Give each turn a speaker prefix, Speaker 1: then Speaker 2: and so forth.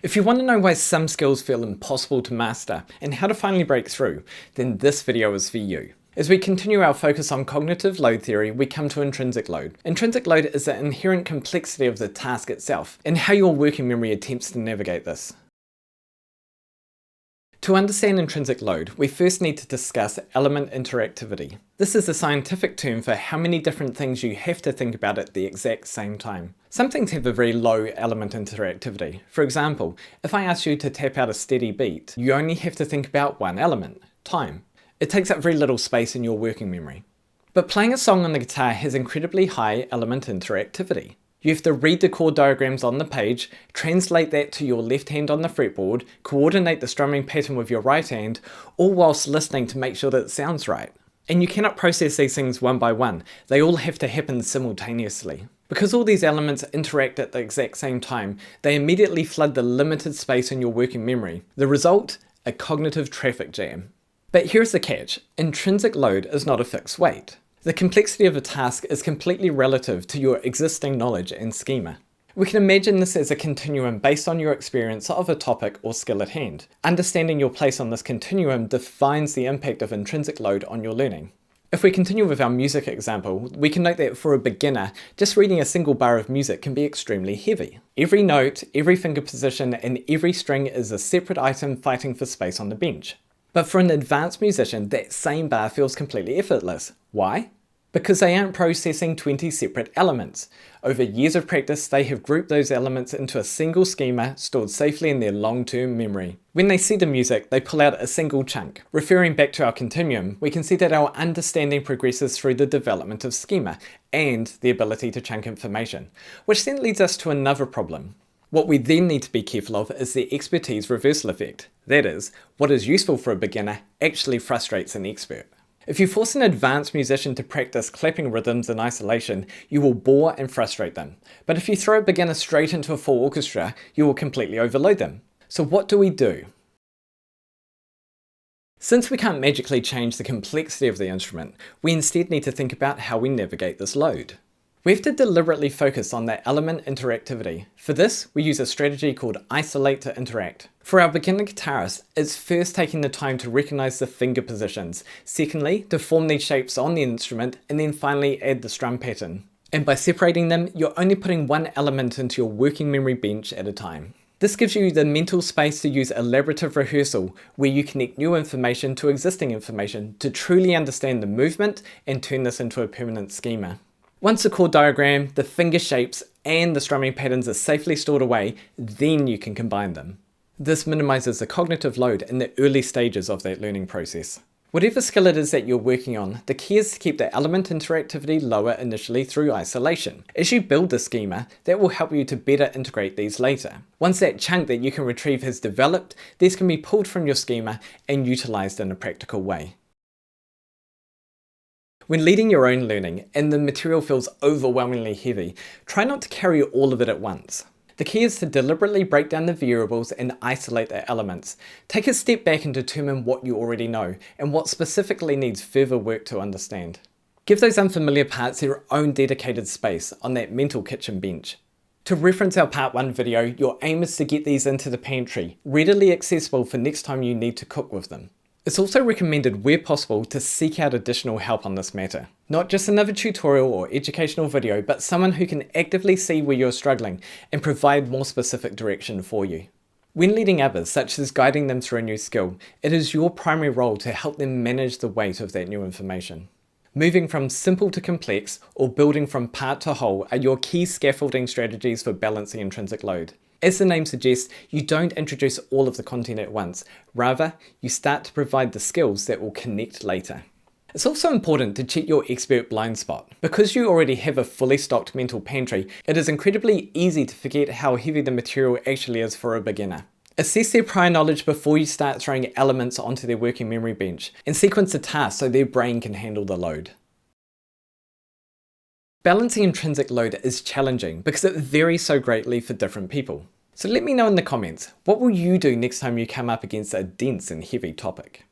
Speaker 1: If you want to know why some skills feel impossible to master and how to finally break through, then this video is for you. As we continue our focus on cognitive load theory, we come to intrinsic load. Intrinsic load is the inherent complexity of the task itself and how your working memory attempts to navigate this. To understand intrinsic load, we first need to discuss element interactivity. This is a scientific term for how many different things you have to think about at the exact same time. Some things have a very low element interactivity. For example, if I ask you to tap out a steady beat, you only have to think about one element, time. It takes up very little space in your working memory. But playing a song on the guitar has incredibly high element interactivity. You have to read the chord diagrams on the page, translate that to your left hand on the fretboard, coordinate the strumming pattern with your right hand, all whilst listening to make sure that it sounds right. And you cannot process these things one by one, they all have to happen simultaneously. Because all these elements interact at the exact same time, they immediately flood the limited space in your working memory. The result? A cognitive traffic jam. But here's the catch, intrinsic load is not a fixed weight. The complexity of a task is completely relative to your existing knowledge and schema. We can imagine this as a continuum based on your experience of a topic or skill at hand. Understanding your place on this continuum defines the impact of intrinsic load on your learning. If we continue with our music example, we can note that for a beginner, just reading a single bar of music can be extremely heavy. Every note, every finger position, and every string is a separate item fighting for space on the bench. But for an advanced musician, that same bar feels completely effortless. Why? Because they aren't processing 20 separate elements. Over years of practice, they have grouped those elements into a single schema stored safely in their long-term memory. When they see the music, they pull out a single chunk. Referring back to our continuum, we can see that our understanding progresses through the development of schema and the ability to chunk information, which then leads us to another problem. What we then need to be careful of is the expertise reversal effect. That is, what is useful for a beginner actually frustrates an expert. If you force an advanced musician to practice clapping rhythms in isolation, you will bore and frustrate them. But if you throw a beginner straight into a full orchestra, you will completely overload them. So what do we do? Since we can't magically change the complexity of the instrument, we instead need to think about how we navigate this load. We have to deliberately focus on that element interactivity. For this, we use a strategy called isolate to interact. For our beginner guitarist, it's first taking the time to recognize the finger positions, secondly, to form these shapes on the instrument, and then finally add the strum pattern. And by separating them, you're only putting one element into your working memory bench at a time. This gives you the mental space to use elaborative rehearsal, where you connect new information to existing information to truly understand the movement and turn this into a permanent schema. Once the chord diagram, the finger shapes, and the strumming patterns are safely stored away, then you can combine them. This minimizes the cognitive load in the early stages of that learning process. Whatever skill it is that you're working on, the key is to keep the element interactivity lower initially through isolation. As you build the schema, that will help you to better integrate these later. Once that chunk that you can retrieve has developed, these can be pulled from your schema and utilized in a practical way. When leading your own learning and the material feels overwhelmingly heavy, try not to carry all of it at once. The key is to deliberately break down the variables and isolate their elements. Take a step back and determine what you already know and what specifically needs further work to understand. Give those unfamiliar parts their own dedicated space on that mental kitchen bench. To reference our part 1 video, your aim is to get these into the pantry, readily accessible for next time you need to cook with them. It's also recommended where possible to seek out additional help on this matter. Not just another tutorial or educational video, but someone who can actively see where you're struggling and provide more specific direction for you. When leading others, such as guiding them through a new skill, it is your primary role to help them manage the weight of that new information. Moving from simple to complex or building from part to whole are your key scaffolding strategies for balancing intrinsic load. As the name suggests, you don't introduce all of the content at once. Rather, you start to provide the skills that will connect later. It's also important to check your expert blind spot. Because you already have a fully stocked mental pantry, it is incredibly easy to forget how heavy the material actually is for a beginner. Assess their prior knowledge before you start throwing elements onto their working memory bench, and sequence the tasks so their brain can handle the load. Balancing intrinsic load is challenging because it varies so greatly for different people. So let me know in the comments, what will you do next time you come up against a dense and heavy topic?